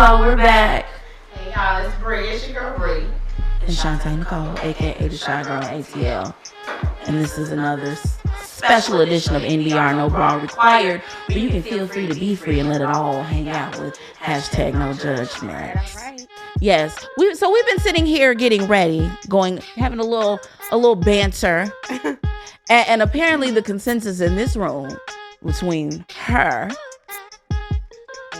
Hello, we're back. Hey y'all, it's Bri. It's your girl Bri. And Shanté Nicole, aka the Shy Girl in ATL. And this is another special edition of NBR No Bra Required, where you can feel free to be free and let it all hang out with hashtag no judgment. Right. Yes. We've been sitting here getting ready, having a little banter. and apparently the consensus in this room between her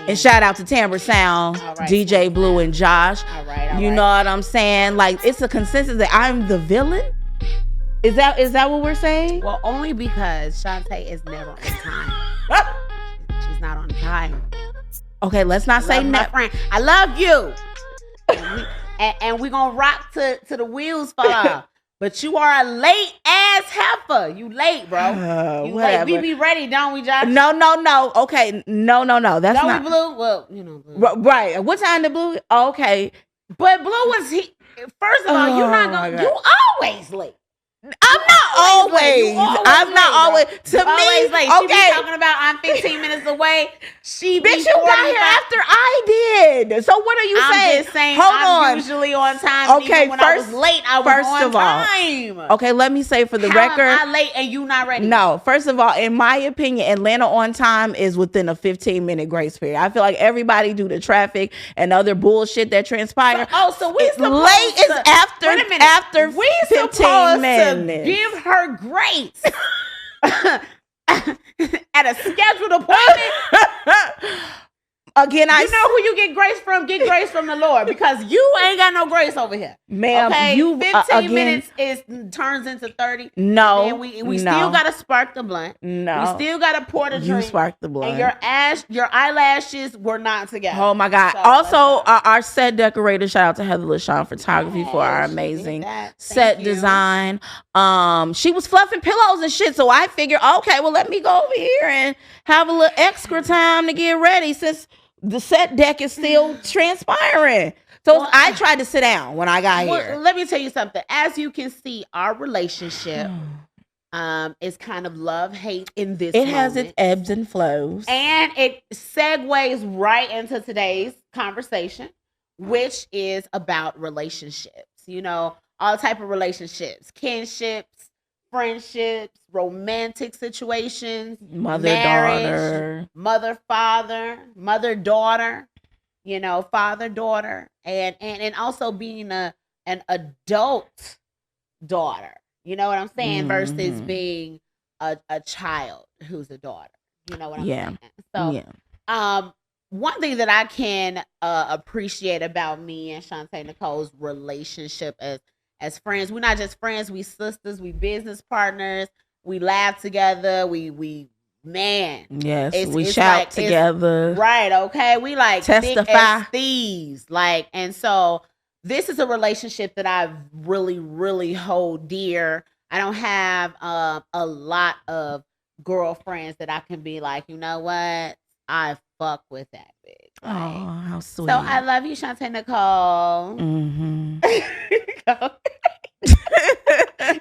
and shout out to Timbre Sound, right. DJ Blue and Josh. All right. You know what I'm saying? Like, it's a consensus that I'm the villain. Is that what we're saying? Well, only because Shanté is never on time. She's not on time. Okay, let's not say my friend. I love you. And we're going to rock to the wheels fall off. But you are a late ass heifer. You late, bro. You late. We be ready, don't we, Josh? No. Okay, no. That's don't not. We Blue? Well, you know, Blue. Right. What time did Blue? Okay. But Blue was first of all, you're not going to. You always late. I'm not always. I'm not always. To me, always late. Okay. She be talking about I'm 15 minutes away. She be bitch, you got here after I did. So what are you saying? I'm just saying. Hold I'm on. Usually on time. Okay, even when I was late, I was on time. Okay, let me say for the How record, am I late and you not ready? No, first of all, in my opinion, Atlanta on time is within a 15-minute grace period. I feel like everybody due to traffic and other bullshit that transpire. So we supposed late to, is after we 15 minutes. To give her grace at a scheduled appointment. Again, you know who you get grace from? Get grace from the Lord, because you ain't got no grace over here, ma'am. Okay? You 15 minutes turns into 30. No, and we still gotta spark the blunt. No, we still gotta pour the drink. You sparked the blunt, and your eyelashes were not together. Oh my God! So, also, our set decorator, shout out to Heather LaShawn Photography for our amazing set design. She was fluffing pillows and shit, so I figured, okay, well, let me go over here and have a little extra time to get ready since the set deck is still transpiring. So I tried to sit down when I got here. Let me tell you something. As you can see, our relationship is kind of love-hate in this moment. It has its ebbs and flows. And it segues right into today's conversation, which is about relationships. You know, all type of relationships, kinships, friendships, romantic situations, marriage, mother-father, mother-daughter, you know, father-daughter, and also being an adult daughter, you know what I'm saying, versus being a child who's a daughter, you know what I'm saying? So, one thing that I can appreciate about me and Shanté Nicole's relationship as friends, we're not just friends, we sisters, we business partners, we laugh together, we shout together, right? Okay, we like testify, thick as thieves, like, and so this is a relationship that I really, really hold dear. I don't have a lot of girlfriends that I can be like, you know what, I fuck with that bitch. Right? Oh, how sweet! So I love you, Shanté Nicole.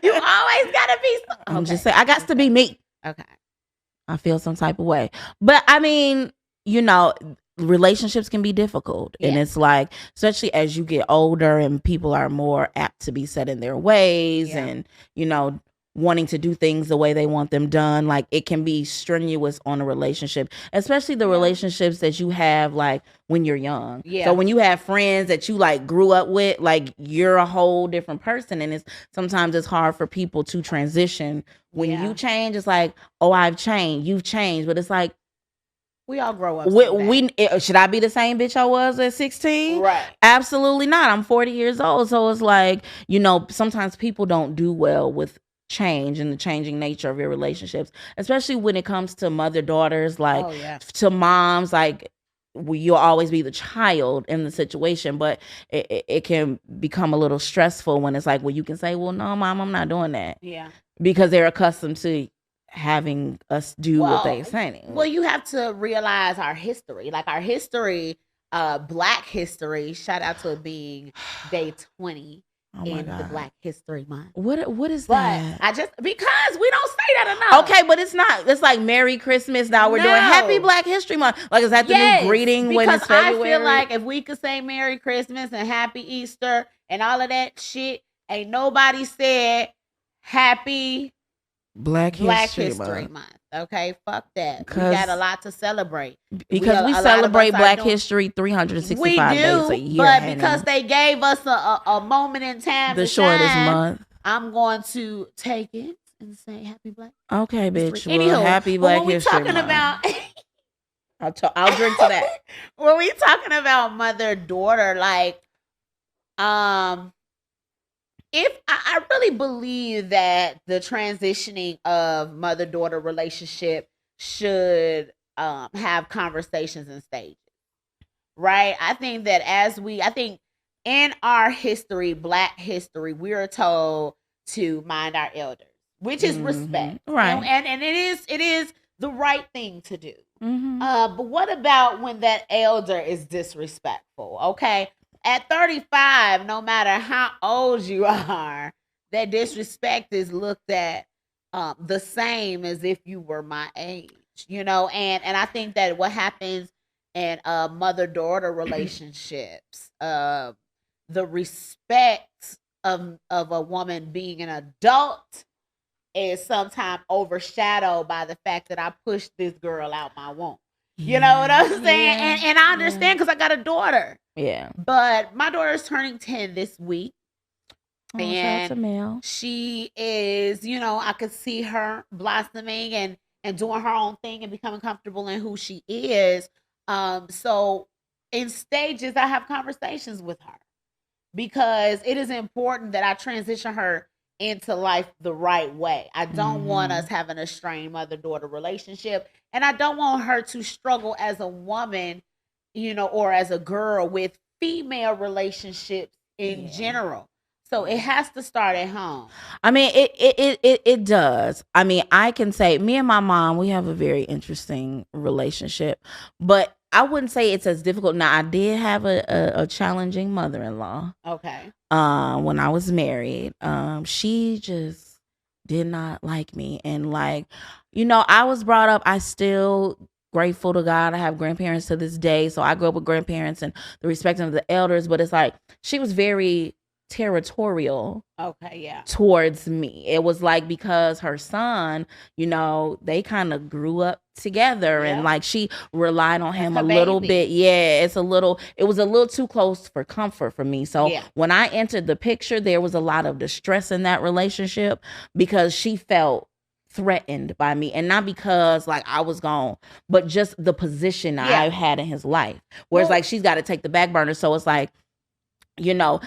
You always gotta be. I'm just saying, I got to be me. Okay. I feel some type of way, but I mean, you know, relationships can be difficult, and it's like, especially as you get older and people are more apt to be set in their ways, and you know, wanting to do things the way they want them done. Like, it can be strenuous on a relationship, especially the relationships that you have like when you're young. So when you have friends that you like grew up with, like, you're a whole different person, and sometimes it's hard for people to transition when you change. It's like, oh, I've changed, you've changed, but it's like, we all grow up. Should I be the same bitch I was at 16? Right. Absolutely not. I'm 40 years old. So it's like, you know, sometimes people don't do well with change and the changing nature of your relationships, especially when it comes to mother-daughters, like to moms, like, you'll always be the child in the situation, but it can become a little stressful when it's like, well, you can say, well, no, mom, I'm not doing that. Yeah. Because they're accustomed to having us do what they're saying. Well, you have to realize our history, like our history, Black history, shout out to it being day 20 Oh my in the God. Black History Month. What is But that? because we don't say that enough. Okay, but it's not. It's like Merry Christmas. Now we're doing Happy Black History Month. Like, is that the new greeting when it's February? I feel like if we could say Merry Christmas and Happy Easter and all of that shit, ain't nobody said Happy Black History Month. Okay, fuck that. We got a lot to celebrate. Because we celebrate Black History 365 days a year. But because they gave us a moment in time, the shortest month, I'm going to take it and say Happy Black. Okay, bitch. Well, Happy Black History Month. I'll drink to that. When we talking about mother-daughter, like, if I really believe that the transitioning of mother-daughter relationship should have conversations and stages, right? I think that in our history, Black history, we are told to mind our elders, which is respect, right? And it is the right thing to do. But what about when that elder is disrespectful? Okay. At 35, no matter how old you are, that disrespect is looked at the same as if you were my age, and I think that what happens in mother-daughter relationships, the respect of a woman being an adult is sometimes overshadowed by the fact that I pushed this girl out my womb. You know what I'm saying? And I understand because I got a daughter. Yeah. But my daughter's turning 10 this week. And shout out to Mel. She is, I could see her blossoming and doing her own thing and becoming comfortable in who she is. So in stages, I have conversations with her because it is important that I transition her into life the right way. I don't want us having a strained mother-daughter relationship, and I don't want her to struggle as a woman, or as a girl with female relationships in general. So it has to start at home. I mean, it does. I mean, I can say me and my mom, we have a very interesting relationship, but I wouldn't say it's as difficult. Now, I did have a challenging mother-in-law. Okay. When I was married, she just did not like me. And I was brought up, I still grateful to God. I have grandparents to this day. So I grew up with grandparents and the respect of the elders, but it's like, she was very territorial towards me. It was like because her son, they kind of grew up together and she relied on him a little bit. Yeah, it was a little too close for comfort for me. So when I entered the picture, there was a lot of distress in that relationship because she felt threatened by me, and not because I was gone, but just the position I had in his life, where it's she's got to take the back burner. So it's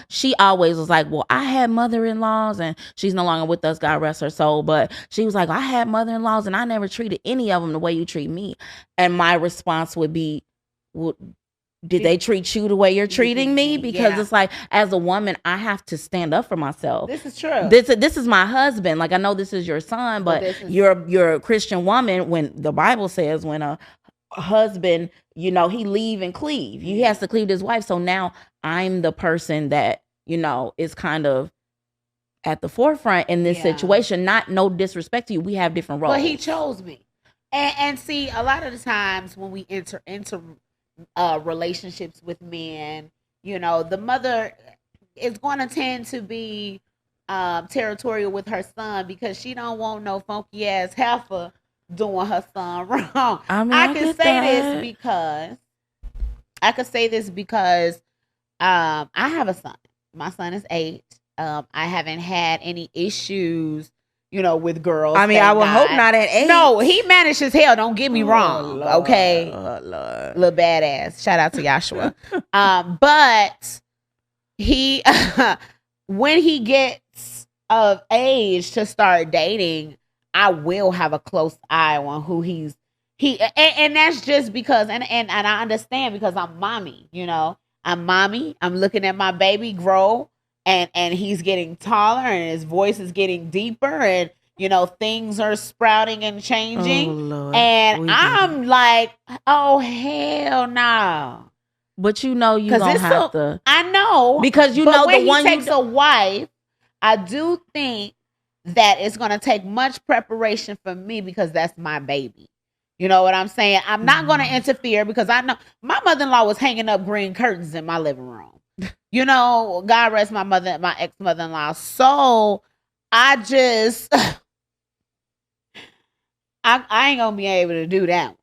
she always was like, well, I had mother-in-laws, and she's no longer with us, God rest her soul, but she was like, I had mother-in-laws and I never treated any of them the way you treat me. And my response would be, well, did they treat you the way you're treating me? Because it's as a woman, I have to stand up for myself. This is true. This is my husband. I know this is your son, but you're a Christian woman. When the Bible says when a husband, he leave and cleave, he has to cleave to his wife. So now I'm the person that, is kind of at the forefront in this situation. No disrespect to you. We have different roles. But he chose me. And see, a lot of the times when we enter into relationships with men, the mother is going to tend to be territorial with her son because she don't want no funky ass heifer doing her son wrong. I can say this because I have a son. My son is 8. I haven't had any issues, with girls. I mean, I would hope not at 8. No, he managed his hell. Don't get me wrong. Lord, okay. Lord. Little badass. Shout out to Joshua. But he, when he gets of age to start dating, I will have a close eye on who and that's just because, and I understand because I'm mommy, I'm mommy. I'm looking at my baby grow and he's getting taller and his voice is getting deeper and, things are sprouting and changing. Oh, Lord. And I'm like, oh, hell no. But you know you don't have to. I know. Because you know when the one he takes a wife, I do think that it's going to take much preparation for me because that's my baby. You know what I'm saying? I'm not going to interfere because I know my mother-in-law was hanging up green curtains in my living room. You know, God rest my ex-mother-in-law. So I just, I ain't going to be able to do that one.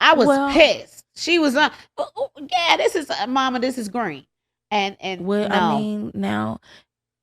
I was pissed. She was, yeah, this is, mama, this is green. And well, no. I mean, now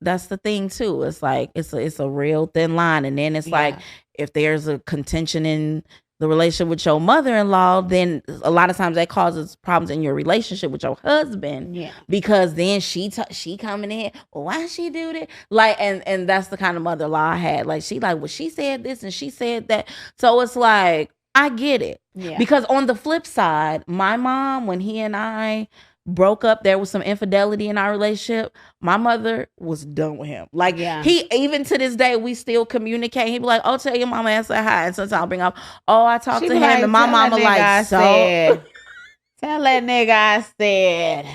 that's the thing too. It's like, it's a real thin line. And then it's like, if there's a contention in the relationship with your mother-in-law, then a lot of times that causes problems in your relationship with your husband. Yeah. Because then she coming in, well, why she do that? Like, and that's the kind of mother-in-law I had. Like, she like, well, she said this and she said that. So it's like, I get it. Yeah. Because on the flip side, my mom, when he and I broke up, there was some infidelity in our relationship. My mother was done with him. Like, he, even to this day, we still communicate. He'd be like, oh, tell your mama I said hi. And sometimes I'll bring up, oh, I talked to him. Like, and my mama like, so. Tell that nigga I said.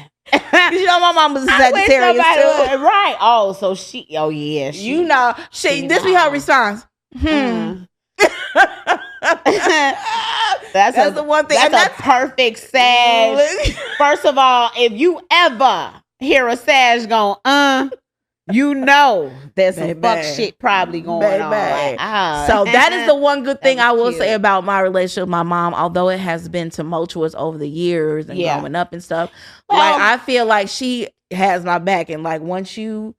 You know my mom was a Sagittarius too. Right. Oh, so yeah. You know, this be her response. That's the one thing. That's a perfect Sag. First of all, if you ever hear a Sag going, you know there's some fuck shit probably going on. Like, so that is the one good thing I will say about my relationship with my mom, although it has been tumultuous over the years and growing up and stuff. Well, like, I feel like she has my back, and like once you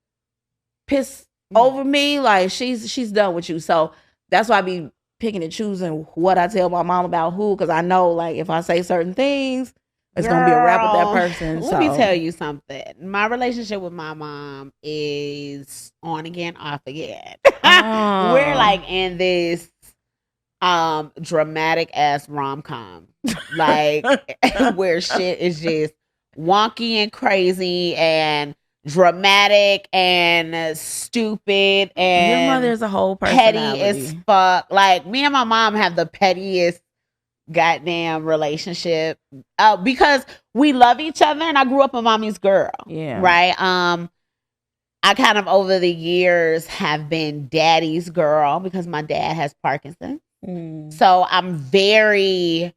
piss over me, like she's done with you. So that's why I be picking and choosing what I tell my mom about who, because I know like if I say certain things, it's gonna be a wrap with that person. Let me tell you something. My relationship with my mom is on again, off again. We're like in this dramatic ass rom-com, like where shit is just wonky and crazy and dramatic and stupid, and your mother's a whole personality. Petty as fuck. Like, me and my mom have the pettiest goddamn relationship because we love each other, and I grew up a mommy's girl. Yeah. Right. I kind of over the years have been daddy's girl because my dad has Parkinson's. So I'm very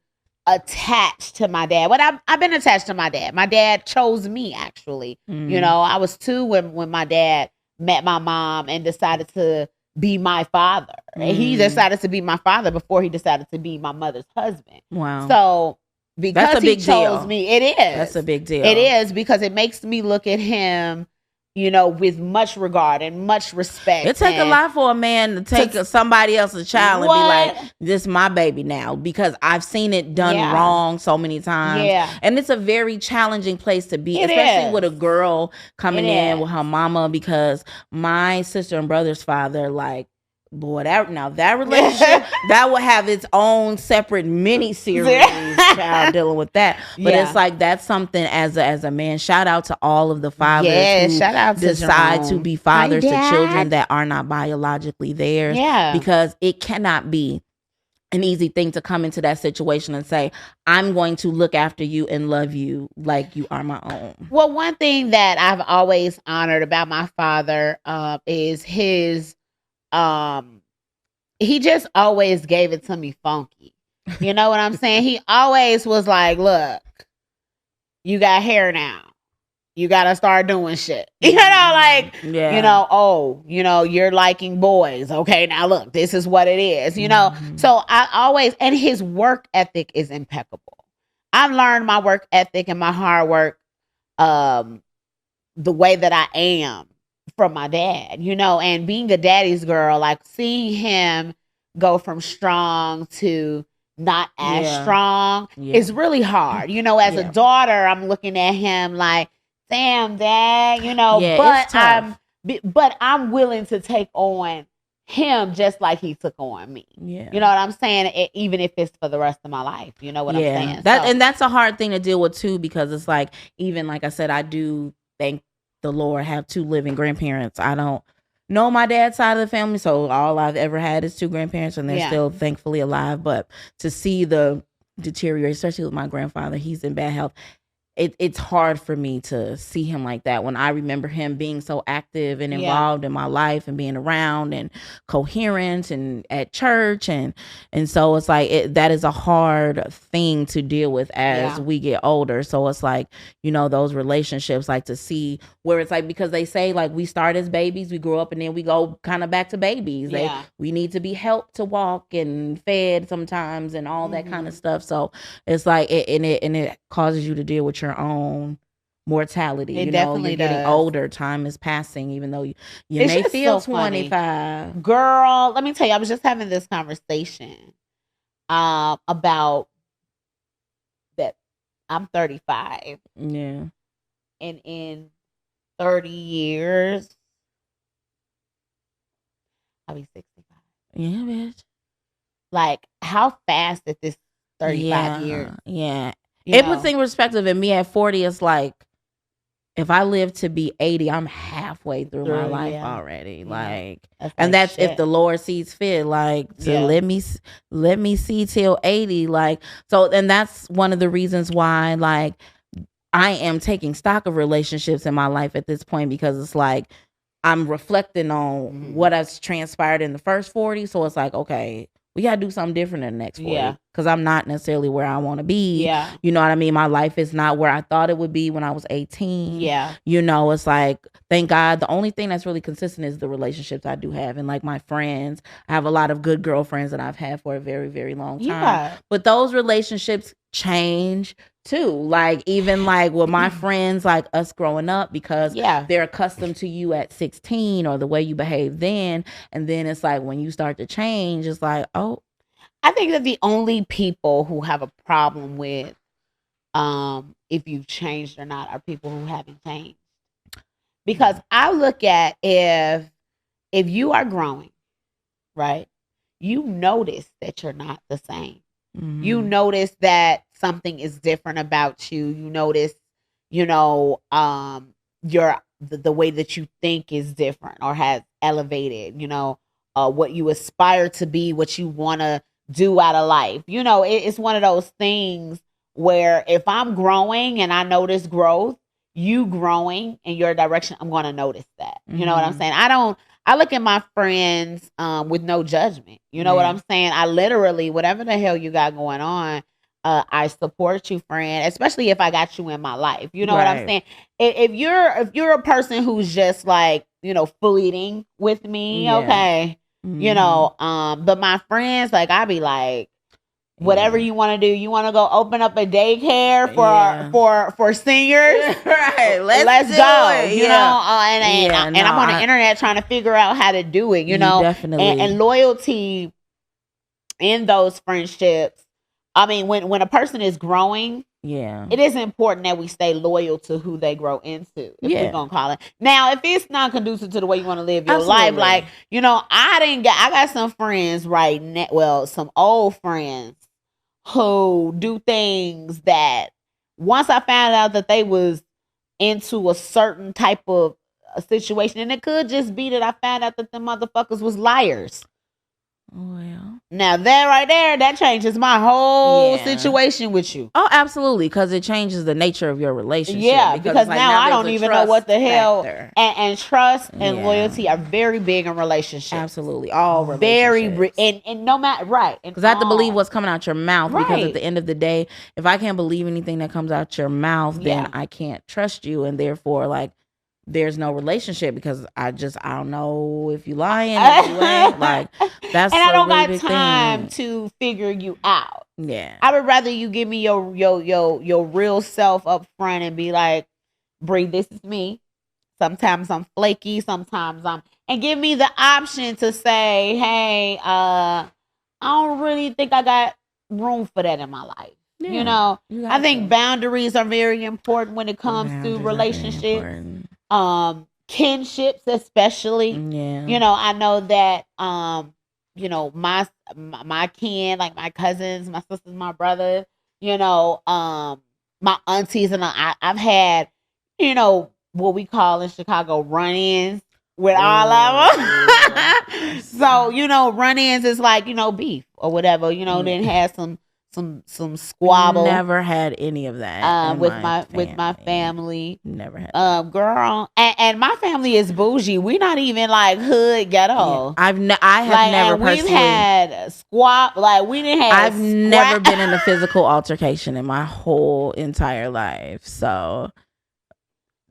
attached to my dad. But I've been attached to my dad. My dad chose me, actually. You know, I was 2 when my dad met my mom and decided to be my father. And he decided to be my father before he decided to be my mother's husband. Wow. So because he chose deal. me, it is. That's a big deal. It is, because it makes me look at him, you know, with much regard and much respect. It takes a lot for a man to take somebody else's child and be like, this is my baby now, because I've seen it done wrong so many times. Yeah. And it's a very challenging place to be, especially with a girl coming in with her mama, because my sister and brother's father, like, boy, that relationship that would have its own separate mini series child dealing with that. But it's like, that's something as a man. Shout out to all of the fathers who shout out decide to be fathers to children that are not biologically theirs. Yeah. Because it cannot be an easy thing to come into that situation and say, I'm going to look after you and love you like you are my own. Well, one thing that I've always honored about my father is his he just always gave it to me funky. You know what I'm saying? He always was like, look, you got hair now. You got to start doing shit. You know, like, you know, you're liking boys. Okay, now look, this is what it is, you know? So I always, and his work ethic is impeccable. I've learned my work ethic and my hard work the way that I am from my dad, you know, and being a daddy's girl, like seeing him go from strong to not as strong is really hard. You know, as a daughter, I'm looking at him like, damn, dad, you know, but I'm willing to take on him just like he took on me. Yeah. You know what I'm saying? Even if it's for the rest of my life, you know what I'm saying? And that's a hard thing to deal with too, because it's like, even like I said, I do thank the Lord have 2 living grandparents. I don't know my dad's side of the family, so all I've ever had is 2 grandparents, and they're still thankfully alive. But to see the deterioration, especially with my grandfather, he's in bad health. it's hard for me to see him like that when I remember him being so active and involved in my life and being around and coherent and at church. And so it's like that is a hard thing to deal with as we get older. So it's like, you know, those relationships, like to see where it's like, because they say like we start as babies, we grow up, and then we go kind of back to babies. We need to be helped to walk and fed sometimes and all that kind of stuff. So it's like it causes you to deal with your own mortality. You know, you're getting older, time is passing, even though you may feel so 25. Funny. Girl, let me tell you, I was just having this conversation about that. I'm 35. Yeah. And in 30 years, I'll be 65. Yeah, bitch. Like, how fast did this 35 years? Yeah. It puts things in perspective. And me at 40, it's like, if I live to be 80, I'm halfway through my life already. Like, and that's shit. If the Lord sees fit, like, to let me see till 80. Like, so, and that's one of the reasons why, like, I am taking stock of relationships in my life at this point, because it's like I'm reflecting on what has transpired in the first 40. So it's like, okay, we got to do something different in the next 40. Because I'm not necessarily where I want to be. You know what I mean? My life is not where I thought it would be when I was 18. You know, it's like, thank God, the only thing that's really consistent is the relationships I do have. And like my friends, I have a lot of good girlfriends that I've had for a very, very long time. But those relationships change too. Like, even like with my friends, like us growing up, because they're accustomed to you at 16 or the way you behave then. And then it's like when you start to change, it's like, oh. I think that the only people who have a problem with if you've changed or not are people who haven't changed. Because I look at if you are growing, right, you notice that you're not the same. You notice that something is different about you. You notice, you know, the way that you think is different or has elevated, you know, what you aspire to be, what you want to do out of life. You know, it's one of those things where if I'm growing and I notice growth, you growing in your direction, I'm going to notice that. You know what I'm saying? I look at my friends with no judgment. You know what I'm saying? I literally, whatever the hell you got going on, I support you, friend, especially if I got you in my life. You know what I'm saying? If you're a person who's just like, you know, fleeting with me, okay. You know, but my friends, like, I be like, whatever you want to do, you want to go open up a daycare for seniors, right? Let's go. You know, and I'm on the internet trying to figure out how to do it. You know, definitely, and loyalty in those friendships. I mean, when a person is growing, it is important that we stay loyal to who they grow into, if we're gonna call it. Now, if it's not conducive to the way you want to live your life, like, you know, I got some friends right now, well, some old friends who do things that once I found out that they was into a certain type of a situation, and it could just be that I found out that the motherfuckers was liars. Well, now that right there, that changes my whole situation with you. Oh, absolutely, because it changes the nature of your relationship. Yeah, because like, now I don't even know what the hell. And trust and loyalty are very big in relationships. Absolutely, all relationships. Very, and no matter because I have to believe what's coming out your mouth. Because at the end of the day, if I can't believe anything that comes out your mouth, then I can't trust you, and therefore, like, there's no relationship, because I don't know if you lying, if you ain't. Like, that's and I don't really got time to figure you out. Yeah, I would rather you give me your real self up front and be like, Bri, this is me. Sometimes I'm flaky, sometimes and give me the option to say, hey, I don't really think I got room for that in my life. Yeah, you know, I think boundaries are very important when it comes to relationships. Kinships especially. You know, I know that you know, my kin, like my cousins, my sisters, my brother, you know, my aunties, and I've had, you know, what we call in Chicago run-ins with all of them. So, you know, run-ins is like, you know, beef or whatever, you know, then have some some squabble. Never had any of that with my family. Never had girl, and my family is bougie. We not even like hood ghetto. Yeah. I have never personally. We've had we didn't have. I've never been in a physical altercation in my whole entire life. So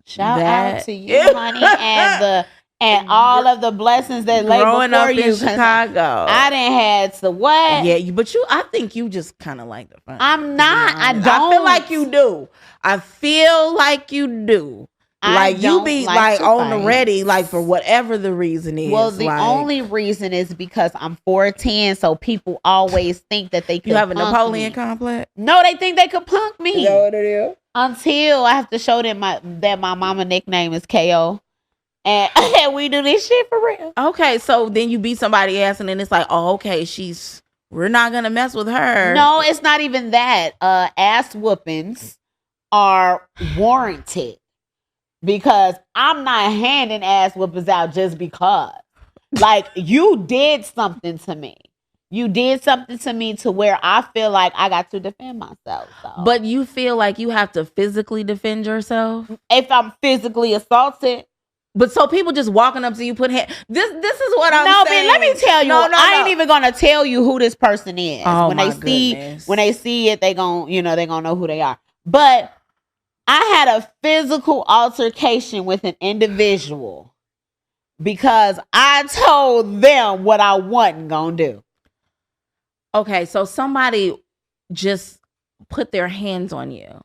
shout out to you, honey, and all of the blessings that lay growing before up you. In Chicago, I didn't had to what? Yeah, but I think you just kind of like the fun. I'm not. I don't. I feel like you do. I feel like you do. Like you be like on the ready, like for whatever the reason is. Well, the only reason is because I'm 4'10", so people always think that they could. You have a Napoleon complex? No, they think they could punk me. You know what it is? Until I have to show them that my mama nickname is KO. And we do this shit for real. Okay, so then you beat somebody ass and then it's like, oh, okay, we're not gonna mess with her. No, it's not even that. Ass whoopings are warranted because I'm not handing ass whoopings out just because. Like, you did something to me. You did something to me to where I feel like I got to defend myself. So. But you feel like you have to physically defend yourself? If I'm physically assaulted. But so people just walking up to you, this is what I'm saying. No, but let me tell you, I ain't even gonna tell you who this person is. Oh, when they see it, they gonna know who they are. But I had a physical altercation with an individual because I told them what I wasn't gonna do. Okay, so somebody just put their hands on you.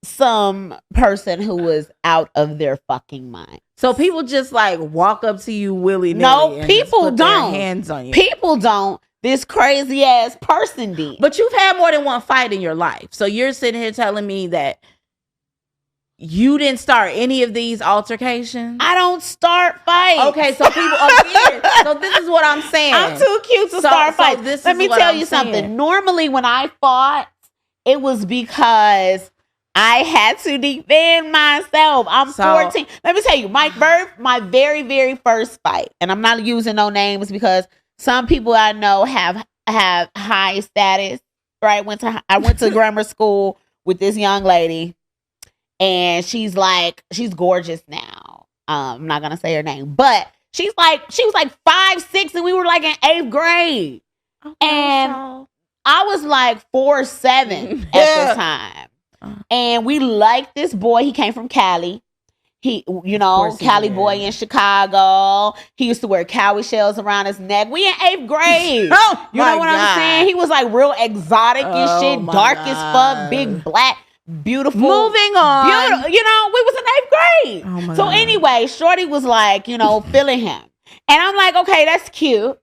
Some person who was out of their fucking mind. So people just like walk up to you willy-nilly. No, people don't. Hands on you. People don't. This crazy ass person did. But you've had more than one fight in your life. So you're sitting here telling me that you didn't start any of these altercations? I don't start fights. Okay, so people again. So this is what I'm saying. I'm too cute to start fights. Let me tell you something. Normally when I fought, it was because I had to defend myself. I'm 14. Let me tell you, my very, very first fight, and I'm not using no names because some people I know have high status. Right? I went to grammar school with this young lady, and she's gorgeous now. I'm not gonna say her name, but she was like 5'6", and we were like in 8th grade, and I was like 4'7" at the time. And we liked this boy. He came from Cali. Cali boy in Chicago. He used to wear cowrie shells around his neck. We in 8th grade. You know what I'm saying? He was like real exotic and shit, dark as fuck, big black, beautiful. Moving on. We was in 8th grade. So anyway, Shorty was like, feeling him. And I'm like, okay, that's cute.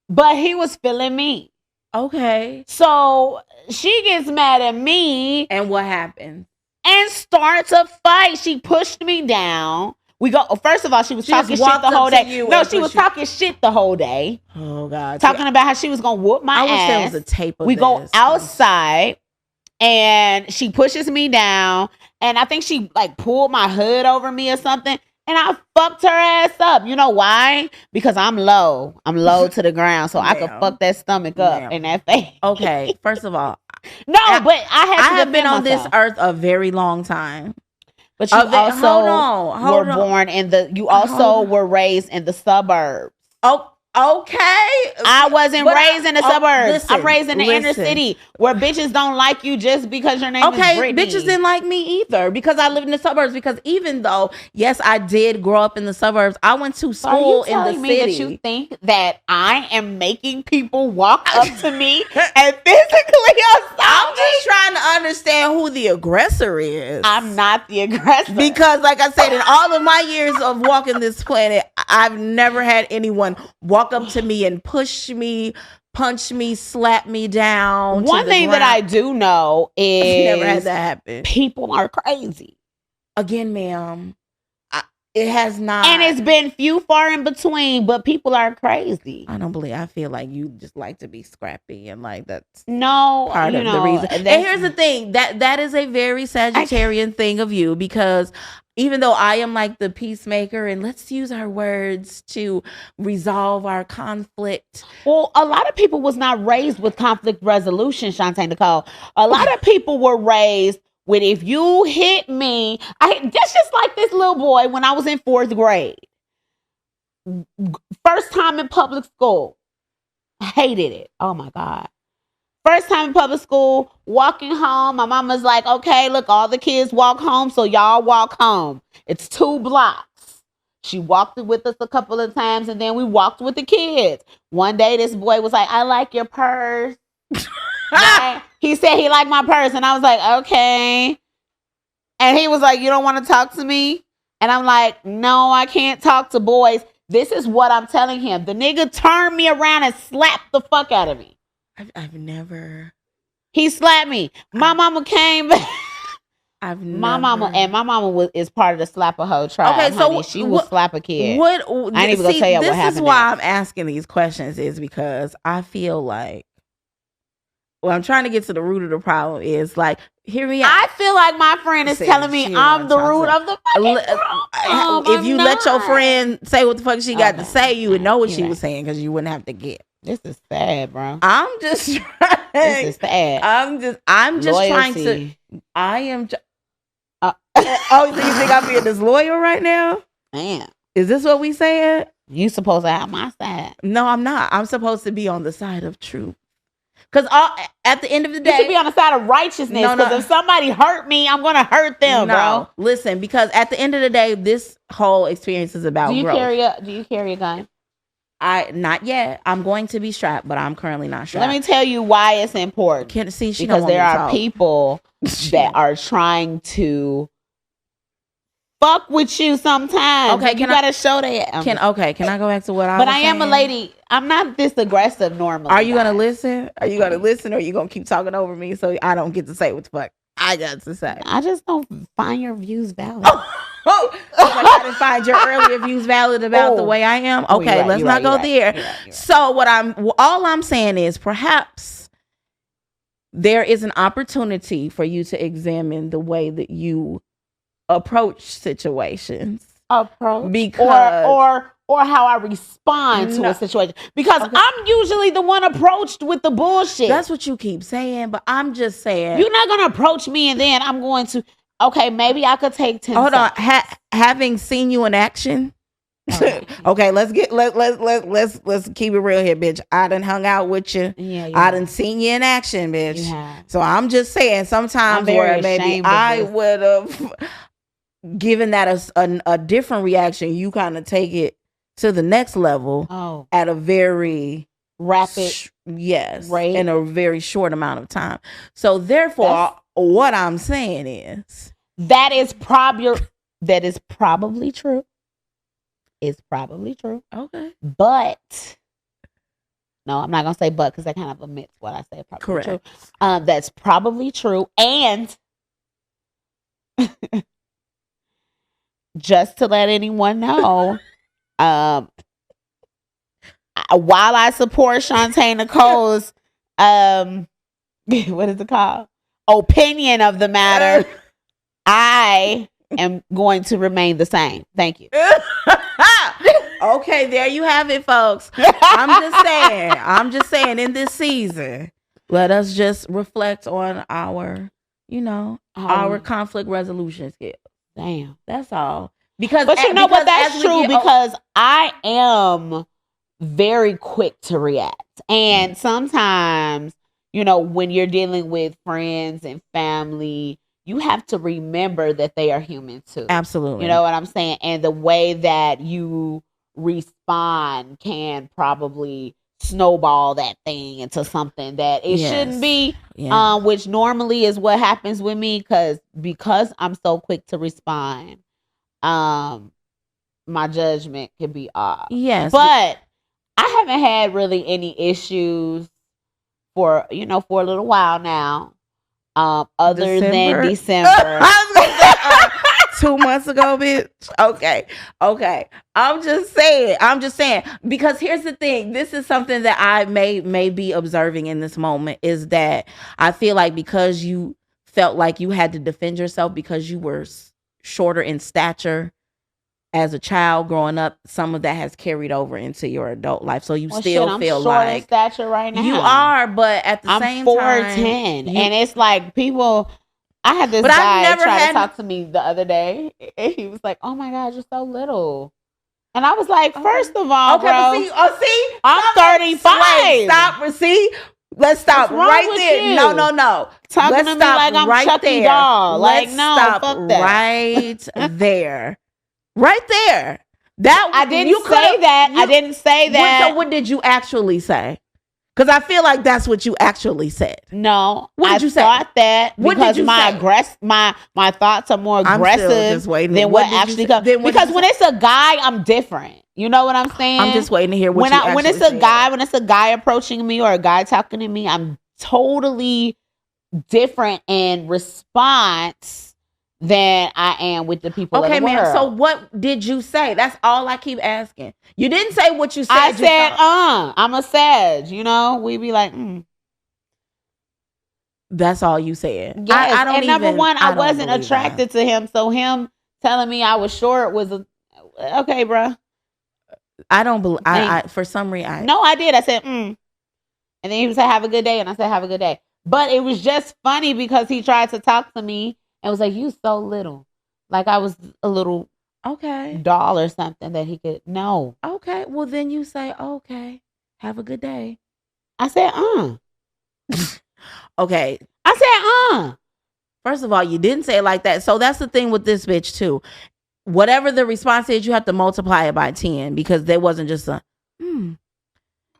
But he was feeling me. Okay. So she gets mad at me. And what happened? And starts a fight. She pushed me down. First of all, she was talking shit the whole day. No, she was talking shit the whole day. Oh, God. Talking about how she was going to whoop my ass. I wish there was a tape of this. We go outside and she pushes me down. And I think she pulled my hood over me or something. And I fucked her ass up. You know why? Because I'm low. I'm low to the ground. So I could fuck that stomach up in that face. Okay. First of all. But I have been on this earth a very long time. But you also were born you also were raised in the suburbs. Oh, okay. I wasn't raised in the suburbs. I'm raised in the inner city where bitches don't like you just because your name is Brittany. Bitches didn't like me either because I lived in the suburbs. Because even though, yes, I did grow up in the suburbs, I went to school in the city. Me that you think that I am making people walk up to me and physically assault me? I'm just trying to understand who the aggressor is. I'm not the aggressor. Because like I said, in all of my years of walking this planet, I've never had anyone walk up to me and push me, punch me, slap me down. One thing that I do know is never had that happen. People are crazy. Again, ma'am, It has not. And it's been few far in between, but people are crazy. I feel like you just like to be scrappy, and like that's part of the reason. And here's the thing, that is a very Sagittarian thing of you, because even though I am like the peacemaker and let's use our words to resolve our conflict. Well, a lot of people was not raised with conflict resolution, Shanté Nicole. A lot of people were raised with, if you hit me, that's just like this little boy when I was in 4th grade. First time in public school. Hated it. Oh my God. First time in public school, walking home. My mama's like, okay, look, all the kids walk home, so y'all walk home. It's 2 blocks. She walked with us a couple of times, and then we walked with the kids. One day, this boy was like, I like your purse. Right? He said he liked my purse, and I was like, okay. And he was like, you don't want to talk to me? And I'm like, no, I can't talk to boys. This is what I'm telling him. The nigga turned me around and slapped the fuck out of me. I've never. He slapped me. My mama came back. My mama is part of the slap-a-hoe tribe. Okay, so honey. She will slap a kid. I ain't even gonna tell you what happened. This is why I'm asking these questions, is because I feel like, well, I'm trying to get to the root of the problem. Is like, hear me out. I feel like my friend is telling me I'm the root of the fucking problem. If you let your friend say what the fuck she got to say, you would know what she was saying, because you wouldn't have to get. This is sad, bro. I'm just trying. This is sad. I'm just trying to. I am. Oh, so you think I'm being this loyal right now? Man, is this what we saying? You supposed to have my side? No, I'm not. I'm supposed to be on the side of truth. Because at the end of the day, you should be on the side of righteousness. Because if somebody hurt me, I'm gonna hurt them, bro. Listen, because at the end of the day, this whole experience is about growth. Do you carry a gun? Not yet. I'm going to be strapped, but I'm currently not strapped. Let me tell you why it's important. Because there are people that are trying to fuck with you sometimes. Okay, you gotta show that. Can I go back to what I was saying? But I am a lady. I'm not this aggressive normally. Are you gonna listen? Or are you gonna keep talking over me so I don't get to say what the fuck I got to say? I just don't find your views valid. I didn't find your earlier views valid about the way I am. Okay, let's not go there. So all I'm saying is, perhaps there is an opportunity for you to examine the way that you approach situations. Because or how I respond to a situation. Because I'm usually the one approached with the bullshit. That's what you keep saying, but I'm just saying, you're not gonna approach me and then I'm going to. Okay, maybe I could take 10 Hold seconds. on. Having seen you in action. Okay, let's keep it real here, bitch. I done hung out with you. Yeah, I done seen you in action, bitch. So I'm just saying, sometimes where maybe I would have given that a different reaction, you kind of take it to the next level at a very rapid rate in a very short amount of time. So therefore, what I'm saying is that is probably true. It's probably true. Okay. But no, I'm not gonna say but, because that kind of omits what I say. Probably correct. True. That's probably true. And just to let anyone know, while I support Shanté Nicole's what is it called? Opinion of the matter, I am going to remain the same. Thank you. Okay, there you have it, folks. I'm just saying in this season, let us just reflect on our conflict resolution skills. Damn. That's all. But you know what? That's true, because I am very quick to react. And sometimes, when you're dealing with friends and family, you have to remember that they are human too. Absolutely. You know what I'm saying? And the way that you respond can probably snowball that thing into something that it shouldn't be, which normally is what happens with me, because I'm so quick to respond. My judgment can be off. Yes. But I haven't had really any issues for a little while now. Other than December. 2 months ago, bitch. Okay. I'm just saying. Because here's the thing. This is something that I may be observing in this moment, is that I feel like because you felt like you had to defend yourself because you were shorter in stature as a child growing up, some of that has carried over into your adult life. So you still I'm feel short like in stature right now. you are, but at the same time, I'm 4'10", and it's like people. I had this But I've guy never try had- to talk to me the other day, and he was like, "Oh my God, you're so little," and I was like, "First of all, okay, bro, but see, I'm 35. Wait, stop. See, let's stop What's wrong right with there. you? No. Talking Let's to me stop like I'm right Chucky there. doll. Let's Like, no, stop fuck that. right there. Right there. That I didn't say that. I didn't say that. So what did you actually say? Because I feel like that's what you actually said. No, what did you say? I thought that what because did you my say? my thoughts are more aggressive than what actually comes. Because when it's a guy, I'm different. You know what I'm saying? I'm just waiting to hear what when it's a guy, when it's a guy approaching me or a guy talking to me, I'm totally different in response than I am with the people. Okay, of the ma'am. world. So what did you say? That's all I keep asking. You didn't say what you said. I said, I'm a Sag. You know, we be like, That's all you said. Yes. I don't and number even, one, I wasn't believe attracted to him. So him telling me I was short was okay, bro. I don't believe. I for some reason. No, I did. I said, And then he was like, have a good day. And I said, have a good day. But it was just funny because he tried to talk to me and was like, you so little. Like I was a little doll or something that he could know. Okay. Well, then you say, okay, have a good day. I said, Okay. I said, First of all, you didn't say it like that. So that's the thing with this bitch too. Whatever the response is, you have to multiply it by 10 because there wasn't just a,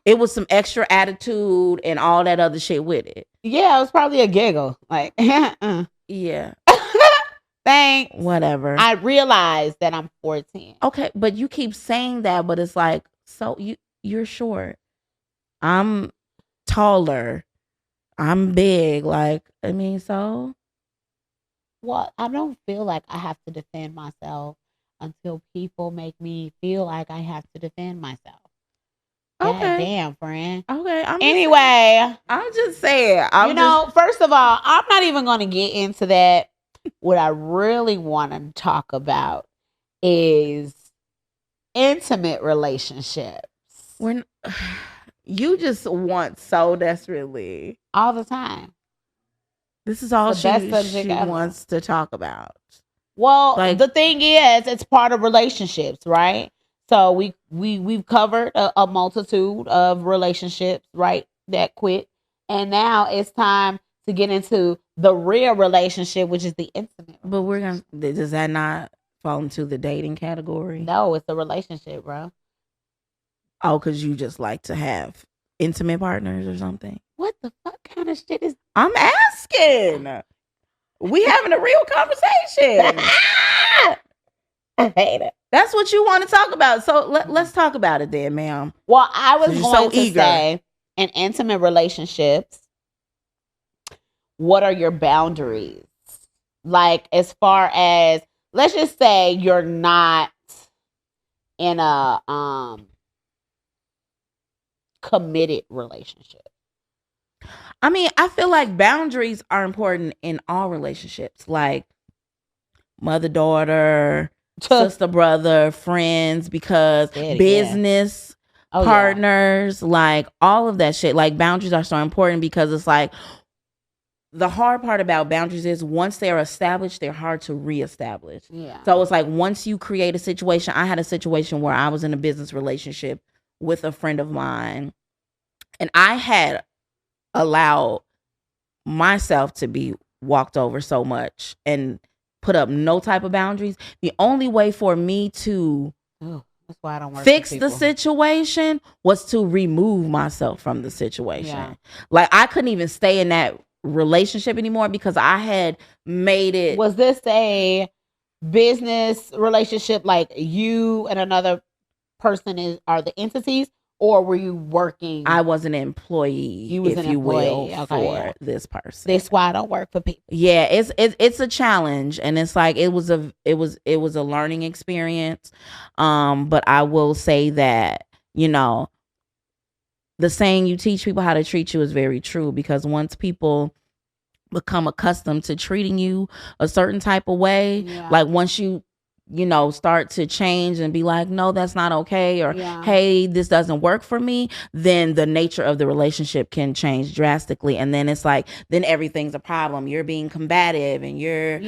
It was some extra attitude and all that other shit with it. Yeah, it was probably a giggle. Like, yeah. Thanks. Whatever. I realized that I'm 14. Okay, but you keep saying that, but it's like, so you're short. I'm taller. I'm big. Like, I mean, so. Well, I don't feel like I have to defend myself until people make me feel like I have to defend myself. Okay. God damn, friend. Okay. I'm just saying. First of all, I'm not even going to get into that. What I really want to talk about is intimate relationships. When you just want so desperately. All the time. This is all she wants to talk about. Well, the thing is, it's part of relationships, right? So we've covered a multitude of relationships, right, that quit. And now it's time to get into the real relationship, which is the intimate. But does that not fall into the dating category? No, it's a relationship, bro. Oh, because you just like to have intimate partners or something? What the fuck kind of shit is? I'm asking. We having a real conversation. I hate it. That's what you want to talk about. So let's talk about it then, ma'am. Well, I was going to say, in intimate relationships, what are your boundaries? Like, as far as, let's just say you're not in a committed relationship. I mean, I feel like boundaries are important in all relationships, like mother, daughter, sister, brother, friends, because business partners, like all of that shit. Like boundaries are so important because it's like the hard part about boundaries is once they're established, they're hard to reestablish. Yeah. So it's like once you create a situation, I had a situation where I was in a business relationship with a friend of mine, and I had allowed myself to be walked over so much and put up no type of boundaries. The only way for me to that's why I don't fix the situation was to remove myself from the situation. Yeah. Like I couldn't even stay in that relationship anymore because I had made it. Was this a business relationship, like you and another person are the entities, or were you working? I was an employee, if you will, for this person. That's why I don't work for people. Yeah, it's a challenge, and it's like it was a learning experience. But I will say that, you know, the saying you teach people how to treat you is very true, because once people become accustomed to treating you a certain type of way, like once you start to change and be like, no, that's not okay, or hey, this doesn't work for me, then the nature of the relationship can change drastically. And then it's like, then everything's a problem. You're being combative, and you're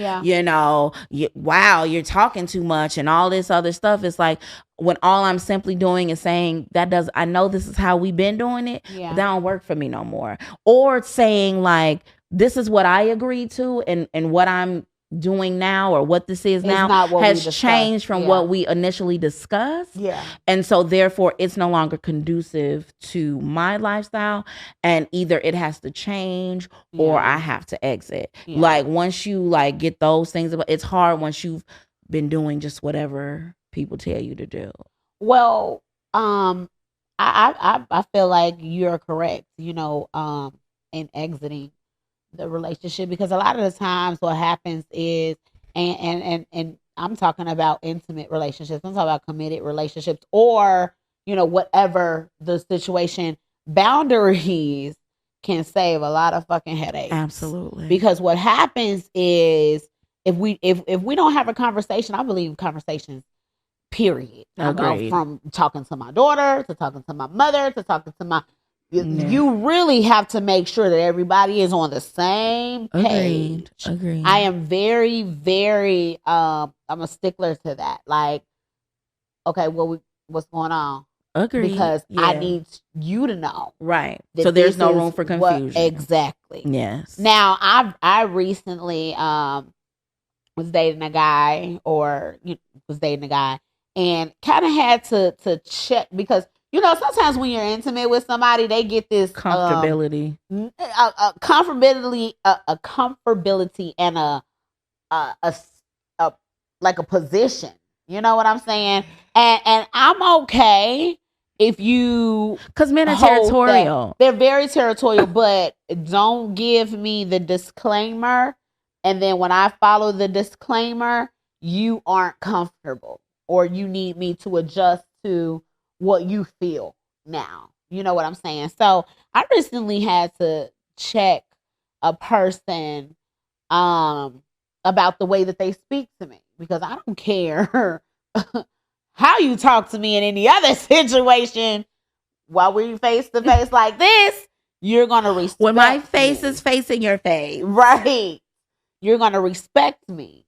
wow, you're talking too much and all this other stuff. It's like, when all I'm simply doing is saying, I know this is how we've been doing it, but that don't work for me no more. Or saying like, this is what I agreed to, and what I'm doing now, or what this is now, has changed from what we initially discussed. And so therefore it's no longer conducive to my lifestyle, and either it has to change or I have to exit. Like once you like get those things, it's hard once you've been doing just whatever people tell you to do. Well, I feel like you're correct, in exiting the relationship, because a lot of the times what happens is, and I'm talking about intimate relationships, I'm talking about committed relationships, or whatever the situation, boundaries can save a lot of fucking headaches. Absolutely. Because what happens is, if we don't have a conversation, I believe conversations, period. From talking to my daughter, to talking to my mother, to talking to my you really have to make sure that everybody is on the same page. Agreed. I am very, very I'm a stickler to that. Like, okay, what's going on? Agreed. Because I need you to know. Right. So there's no room for confusion. Exactly. Yes. Now, I recently was dating a guy, and kind of had to check, because sometimes when you're intimate with somebody, they get this comfortability, comfortability, and a like a position. You know what I'm saying? And I'm okay if you, because men are territorial. They're very territorial, but don't give me the disclaimer, and then when I follow the disclaimer, you aren't comfortable, or you need me to adjust to what you feel now. You know what I'm saying? So I recently had to check a person about the way that they speak to me, because I don't care how you talk to me in any other situation. While we're face to face like this, you're gonna respect when my face is facing your face, right? You're gonna respect me.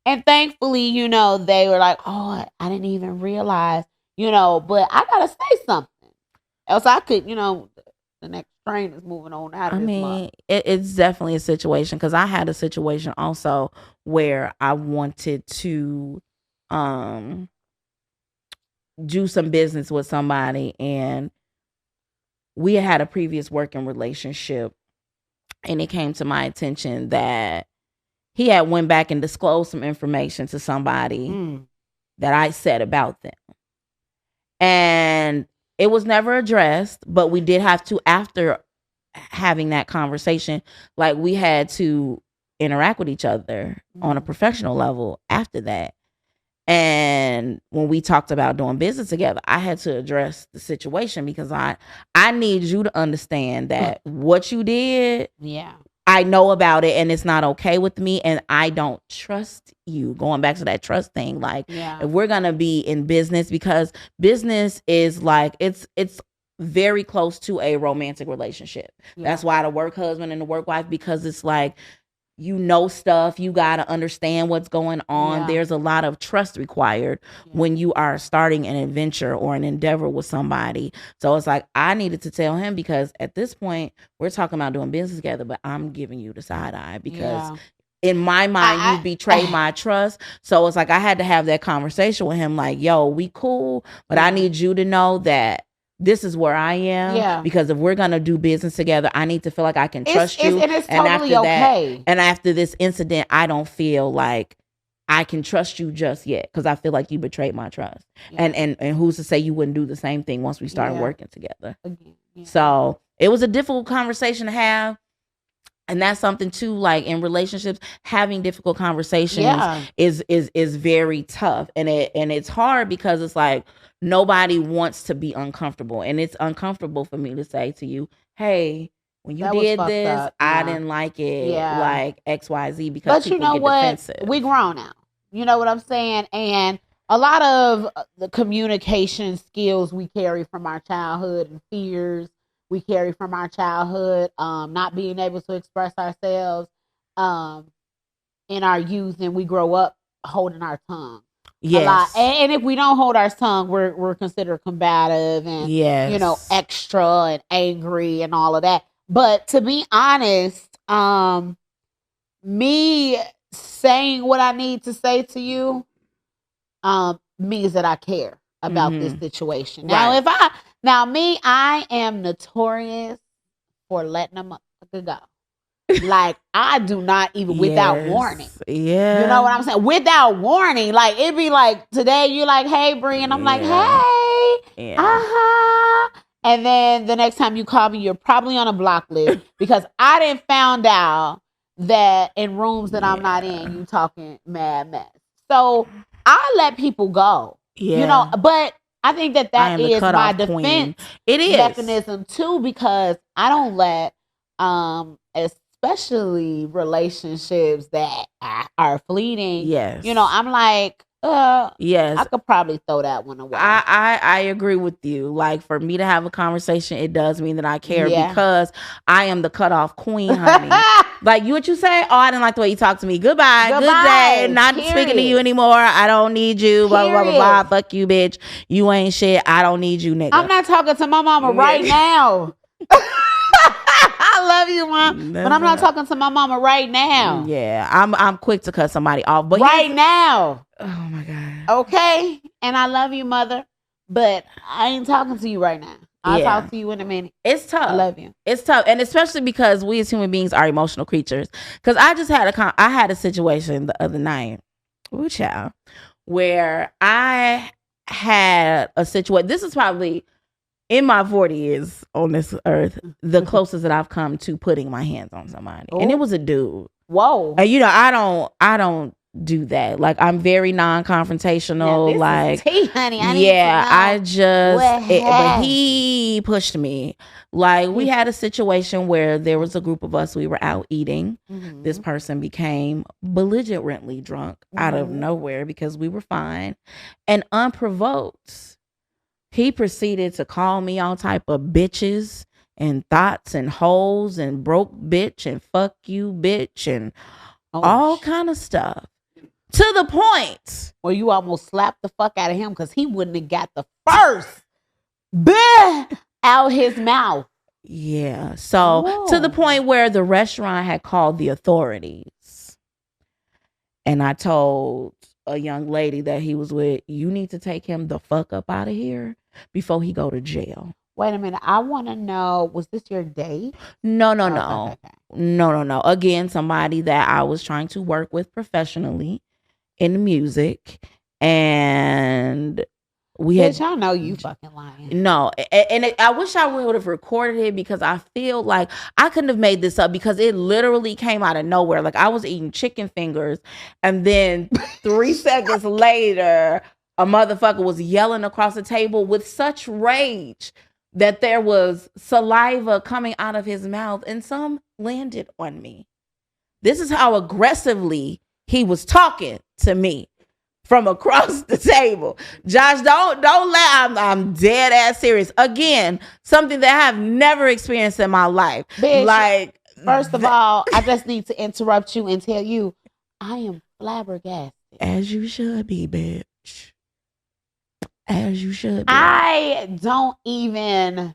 And thankfully, they were like, oh, I didn't even realize, but I gotta say something, else I could, the next train is moving on out of this month. It's definitely a situation, because I had a situation also where I wanted to do some business with somebody, and we had a previous working relationship, and it came to my attention that he had went back and disclosed some information to somebody that I said about them. And it was never addressed, but we did have to, after having that conversation, like we had to interact with each other on a professional level after that. And when we talked about doing business together, I had to address the situation, because I need you to understand that what you did, I know about it, and it's not okay with me, and I don't trust you. Going back to that trust thing, like if we're gonna be in business, because business is like it's very close to a romantic relationship. That's why the work husband and the work wife, because it's like, stuff, you got to understand what's going on. There's a lot of trust required when you are starting an adventure or an endeavor with somebody. So it's like, I needed to tell him, because at this point we're talking about doing business together, but I'm giving you the side eye, because in my mind, you betrayed my trust. So it's like, I had to have that conversation with him, like, yo, we cool, but I need you to know that this is where I am, because if we're gonna do business together, I need to feel like I can trust you. And it's totally okay. And after this incident, I don't feel like I can trust you just yet because I feel like you betrayed my trust. Yeah. And who's to say you wouldn't do the same thing once we started working together? Yeah. So it was a difficult conversation to have. And that's something too, like in relationships, having difficult conversations is very tough. And it's hard because it's like nobody wants to be uncomfortable. And it's uncomfortable for me to say to you, hey, when you did this, I didn't like it, like XYZ, because but you know what? Defensive. We grown now. You know what I'm saying? And a lot of the communication skills we carry from our childhood and fears we carry from our childhood, not being able to express ourselves in our youth, and we grow up holding our tongue. Yes. And if we don't hold our tongue, we're considered combative and you know, extra and angry and all of that. But to be honest, me saying what I need to say to you means that I care about this situation. Now, I am notorious for letting a motherfucker go. Like, I do not even without warning. Yeah. You know what I'm saying? Without warning. Like, it'd be like, today you're like, hey, Bri, and I'm like, hey. And then the next time you call me, you're probably on a block list because I didn't found out that in rooms that I'm not in, you talking mad mess. So I let people go. Yeah. You know, but I think that is my defense mechanism too, because I don't let, especially relationships that are fleeting. Yes. You know, I'm like, I could probably throw that one away. I agree with you. Like, for me to have a conversation, it does mean that I care because I am the cutoff queen, honey. Like, what you say? Oh, I didn't like the way you talked to me. Goodbye. Good day. Not speaking to you anymore. I don't need you. Blah, blah, blah, blah. Fuck you, bitch. You ain't shit. I don't need you, nigga. I'm not talking to my mama right now. I love you, Mom. But I'm not talking to my mama right now. Yeah, I'm quick to cut somebody off. But right now. Oh my God. Okay. And I love you, mother. But I ain't talking to you right now. I'll talk to you in a minute. It's tough. I love you. It's tough. And especially because we as human beings are emotional creatures. Because I just had a situation the other night, ooh, child, where I had a situation. This is probably, in my 40 years on this earth, the closest that I've come to putting my hands on somebody. Ooh. And it was a dude. Whoa. And you know, I don't do that. Like, I'm very non-confrontational. This like, is tea, honey. But he pushed me. Like, we had a situation where there was a group of us. We were out eating. Mm-hmm. This person became belligerently drunk out of nowhere because we were fine, and unprovoked, he proceeded to call me all type of bitches and thoughts and hoes and broke bitch and fuck you bitch and all kind of stuff. To the point where you almost slapped the fuck out of him because he wouldn't have got the first bleh out his mouth. Yeah. So to the point where the restaurant had called the authorities. And I told a young lady that he was with, you need to take him the fuck up out of here before he go to jail. Wait a minute. I want to know, was this your date? No. No. Again, somebody that I was trying to work with professionally in music, and we Bitch, I know you fucking lying. No, and I wish I would have recorded it because I feel like I couldn't have made this up because it literally came out of nowhere. Like, I was eating chicken fingers, and then 3 seconds later, a motherfucker was yelling across the table with such rage that there was saliva coming out of his mouth, and some landed on me. This is how aggressively he was talking to me from across the table. Josh, don't let, I'm dead ass serious. Again, something that I have never experienced in my life. Bitch, like, first of all, I just need to interrupt you and tell you, I am flabbergasted. As you should be, bitch. As you should be. I don't even,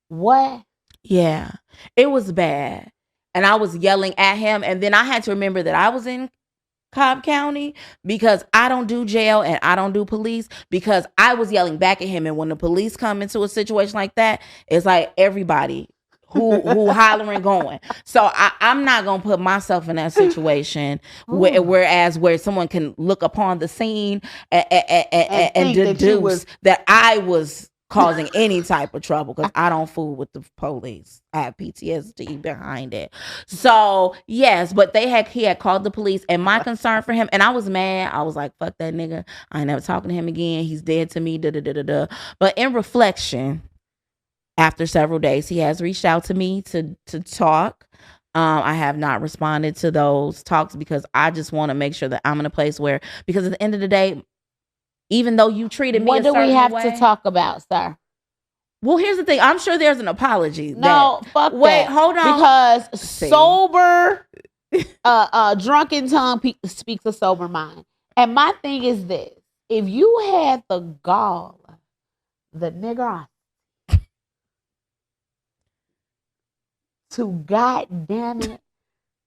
what? Yeah, it was bad. And I was yelling at him. And then I had to remember that I was in Cobb County because I don't do jail and I don't do police, because I was yelling back at him. And when the police come into a situation like that, it's like everybody who hollering going. So I'm not gonna put myself in that situation where someone can look upon the scene and deduce that I was causing any type of trouble, because I don't fool with the police. I have PTSD behind it. So yes, but he had called the police, and my concern for him, and I was mad. I was like, fuck that nigga. I ain't never talking to him again. He's dead to me. But in reflection, after several days, he has reached out to me to talk. I have not responded to those talks because I just want to make sure that I'm in a place where, because at the end of the day, even though you treated me a certain way. What do we have to talk about, sir? Well, here's the thing. I'm sure there's an apology. Wait, hold on. Because sober, drunken tongue speaks a sober mind. And my thing is this. If you had the gall, the nigger, to goddamn it,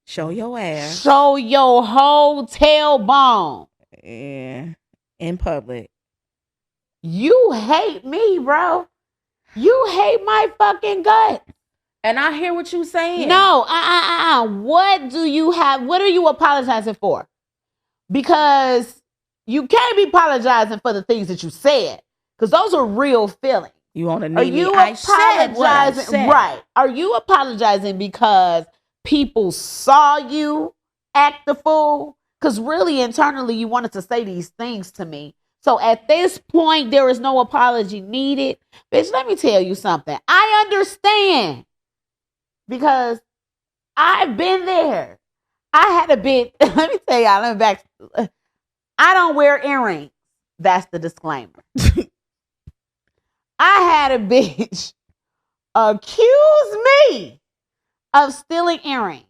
show your ass. Show your whole tailbone. Yeah. In public. You hate me, bro. You hate my fucking gut. And I hear what you're saying. No, what are you apologizing for? Because you can't be apologizing for the things that you said, because those are real feelings. You want to know me? I said what I said. Right. Are you apologizing because people saw you act the fool? Because really, internally, you wanted to say these things to me. So at this point, there is no apology needed. Bitch, let me tell you something. I understand. Because I've been there. I had a bit, let me tell y'all, I don't wear earrings. That's the disclaimer. I had a bitch accuse me of stealing earrings.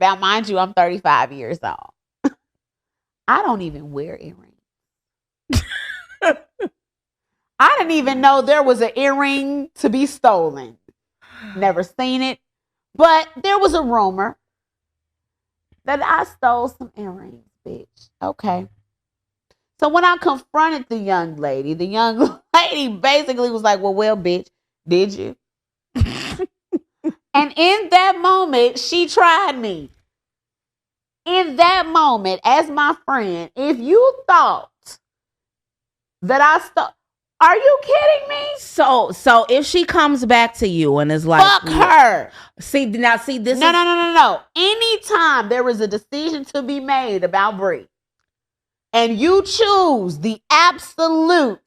Now, mind you, I'm 35 years old. I don't even wear earrings. I didn't even know there was an earring to be stolen. Never seen it. But there was a rumor that I stole some earrings, bitch. Okay. So when I confronted the young lady basically was like, well, bitch, did you? And in that moment, she tried me. In that moment, as my friend, if you thought that I stole, are you kidding me? So if she comes back to you and is like, fuck her. See, this No. Anytime there is a decision to be made about Bri, and you choose the absolute,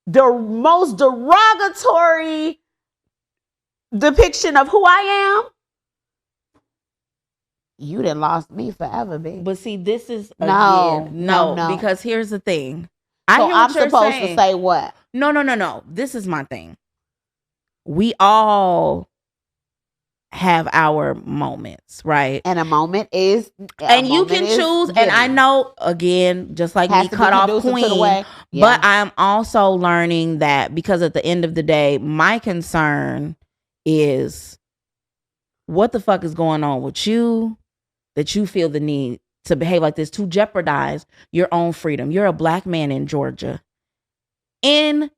the most derogatory depiction of who I am, you done lost me forever, baby. But see, this is no, because here's the thing. So I'm supposed to say what? No. This is my thing. We all have our moments, right? And a moment is, and you can choose. Given. And I know, again, just like me, cut off queen. But I'm also learning that, because at the end of the day, my concern is what the fuck is going on with you that you feel the need to behave like this, to jeopardize your own freedom. You're a black man in Georgia, in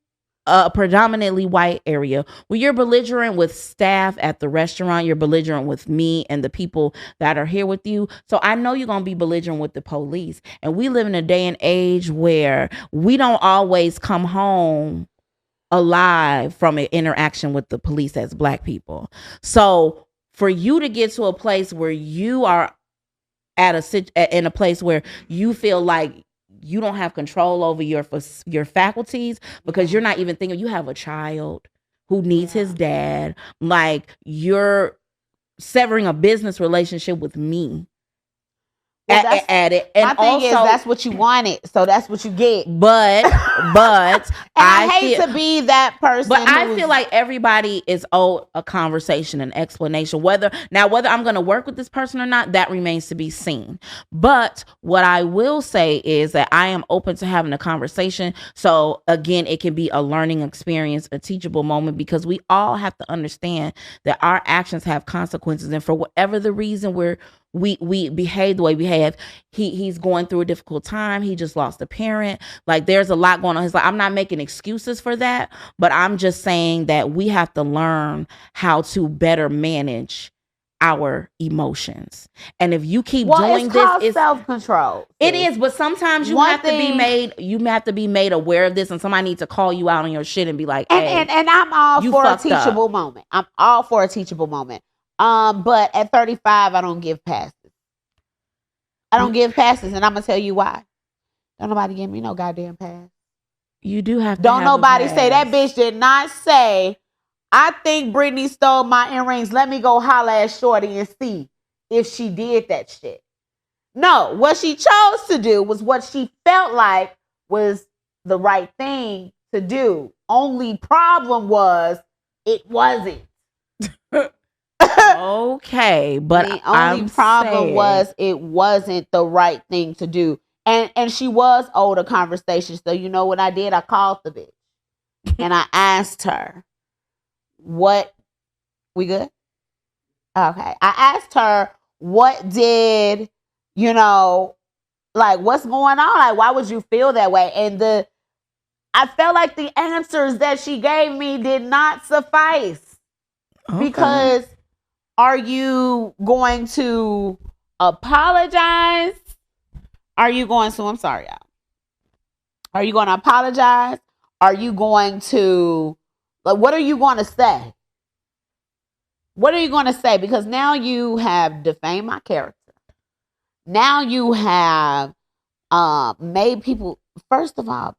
a predominantly white area, where you're belligerent with staff at the restaurant, you're belligerent with me and the people that are here with you. So I know you're going to be belligerent with the police. And we live in a day and age where we don't always come home alive from an interaction with the police as black people. For you to get to a place where you are in a place where you feel like you don't have control over your faculties, because you're not even thinking, you have a child who needs his dad, like you're severing a business relationship with me. Well, at it. And my thing also, is, that's what you wanted, so that's what you get. But I hate to be that person. But I feel like everybody is owed a conversation, an explanation. Whether I'm going to work with this person or not, that remains to be seen. But what I will say is that I am open to having a conversation. So again, it can be a learning experience, a teachable moment, because we all have to understand that our actions have consequences, and for whatever the reason we behave the way we have. He's going through a difficult time. He just lost a parent. Like, there's a lot going on. He's like, I'm not making excuses for that, but I'm just saying that we have to learn how to better manage our emotions. And if you keep doing it's this, it's self-control. It is, but sometimes you have to be made aware of this, and somebody needs to call you out on your shit and be like, hey, and I'm all for a teachable moment. I'm all for a teachable moment. But at 35, I don't give passes. And I'm gonna tell you why. Don't nobody give me no goddamn pass. You do have to. Don't nobody say that bitch did not say, I think Brittany stole my earrings. Let me go holler at Shorty and see if she did that shit. No, what she chose to do was what she felt like was the right thing to do. Only problem was it wasn't. Okay, but the only problem was it wasn't the right thing to do. And she was owed a conversation. So you know what I did? I called the bitch and I asked her, what, we good? Okay. I asked her, what did, like, what's going on? Like, why would you feel that way? And I felt like the answers that she gave me did not suffice. Okay. Because are you going to apologize? Are you going to, I'm sorry, y'all. Are you going to apologize? Are you going to, like, what are you going to say? What are you going to say? Because now you have defamed my character. Now you have made people, first of all,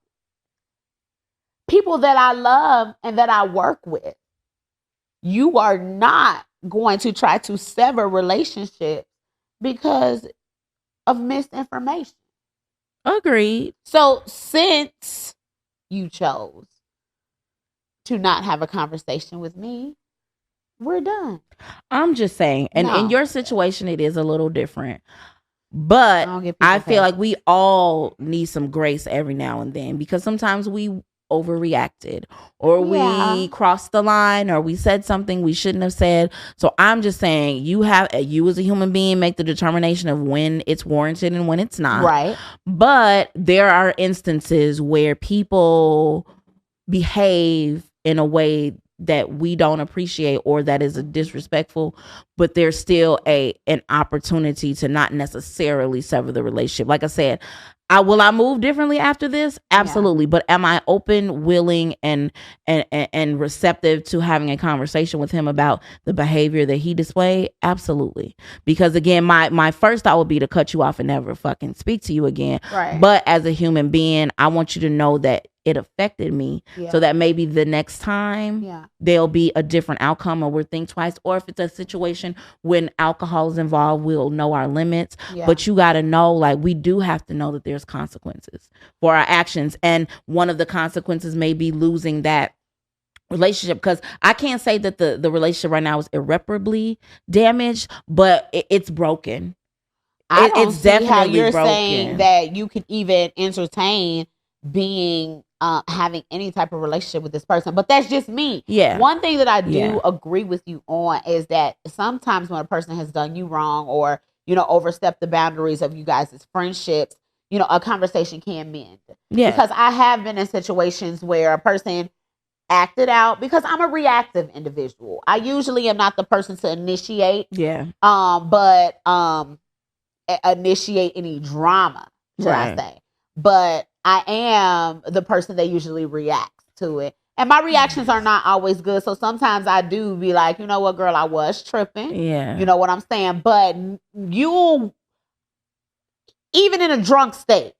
people that I love and that I work with. You are not going to try to sever relationships because of misinformation. Agreed. So since you chose to not have a conversation with me, we're done. I'm just saying, and in your situation, it is a little different. But I feel like we all need some grace every now and then, because sometimes we overreacted, or we crossed the line, or we said something we shouldn't have said. So I'm just saying, you as a human being make the determination of when it's warranted and when it's not. Right. But there are instances where people behave in a way that we don't appreciate, or that is disrespectful, but there's still an opportunity to not necessarily sever the relationship. Like I said, will I move differently after this? Absolutely. Yeah. But am I open, willing, and receptive to having a conversation with him about the behavior that he displayed? Absolutely. Because again, my first thought would be to cut you off and never fucking speak to you again. Right. But as a human being, I want you to know that it affected me, so that maybe the next time there'll be a different outcome, or we'll think twice. Or if it's a situation when alcohol is involved, we'll know our limits. But you got to know, like, we do have to know that there's consequences for our actions. And one of the consequences may be losing that relationship, because I can't say that the relationship right now is irreparably damaged, but it's broken. It's definitely how you're broken. Saying that you can even entertain being having any type of relationship with this person. But that's just me. Yeah. One thing that I do agree with you on is that sometimes when a person has done you wrong, or, overstepped the boundaries of you guys' friendships, a conversation can mend. Yeah. Because I have been in situations where a person acted out, because I'm a reactive individual. I usually am not the person to initiate. Yeah. But initiate any drama, should I say. But I am the person that usually reacts to it. And my reactions are not always good. So sometimes I do be like, you know what, girl, I was tripping. Yeah. You know what I'm saying? But you, even in a drunk state,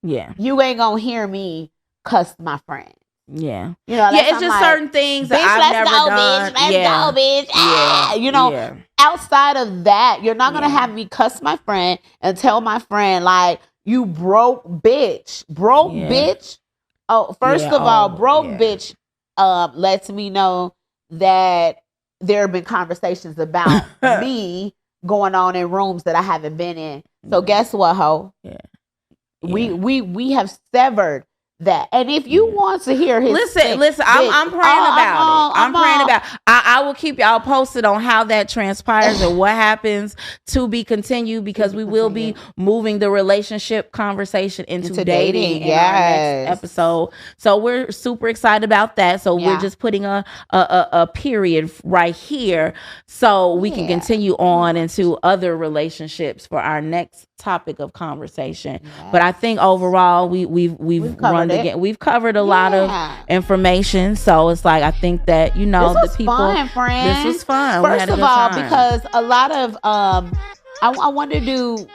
you ain't gonna hear me cuss my friend. Yeah. It's just like, certain things that I've never done. Let's go, bitch. Outside of that, you're not gonna have me cuss my friend and tell my friend, like, you broke bitch. Bitch. Oh, first of all, bitch lets me know that there have been conversations about me going on in rooms that I haven't been in. So guess what, ho? Yeah. We have severed that. And if you want to hear his listen, I'm praying about it. I'm praying I will keep y'all posted on how that transpires and what happens to be continued, because we will be moving the relationship conversation into dating in our next episode. So we're super excited about that. So we're just putting a period right here so we can continue on into other relationships for our next topic of conversation. But I think overall we've run the game. We've covered a lot of information. So it's like, I think that, you know, this the people fun, friend. This was fun. First of all, because a lot of I wonder, do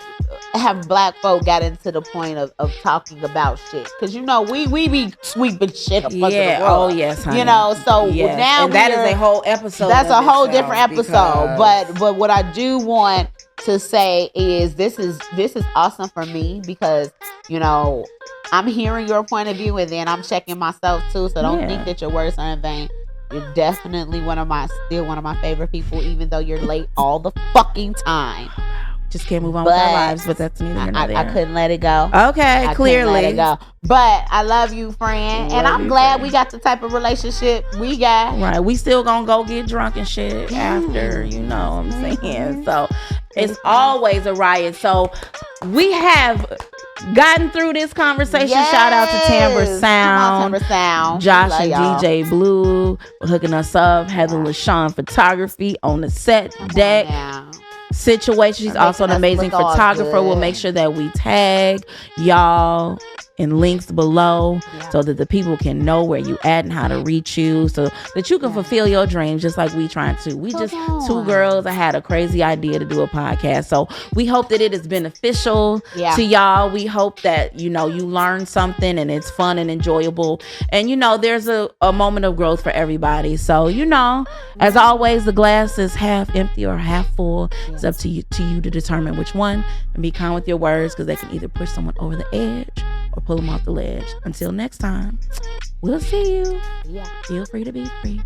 have black folk got into the point of talking about shit? Because, you know, we be sweeping shit up under the rug. Oh yes, honey. You know, so now and that is a whole episode. That's a whole different episode. But what I do want to say is this is awesome for me, because, you know, I'm hearing your point of view, and then I'm checking myself too. So don't think that your words are in vain. You're definitely still one of my favorite people, even though you're late all the fucking time. Just can't move on with our lives, but that's neither here nor there. I couldn't let it go. Okay, clearly. Let it go. But I love you, friend. And I'm glad we got the type of relationship we got. Right. We still gonna go get drunk and shit after, you know what I'm saying? So it's always a riot. So we have gotten through this conversation. Shout out to Timber Sound, Josh and DJ Blue for hooking us up. Heather LaShawn Photography on the set deck. Situation. She's also an amazing photographer. We'll make sure that we tag y'all in links below so that the people can know where you at and how to reach you, so that you can fulfill your dreams just like we trying to. We just two girls. I had a crazy idea to do a podcast, so we hope that it is beneficial to y'all. We hope that, you know, you learn something and it's fun and enjoyable, and, you know, there's a moment of growth for everybody. So, you know, as always, the glass is half empty or half full. It's up to you to determine which one, and be kind with your words, because they can either push someone over the edge or pull them off the ledge. Until next time, we'll see you. Feel free to be free.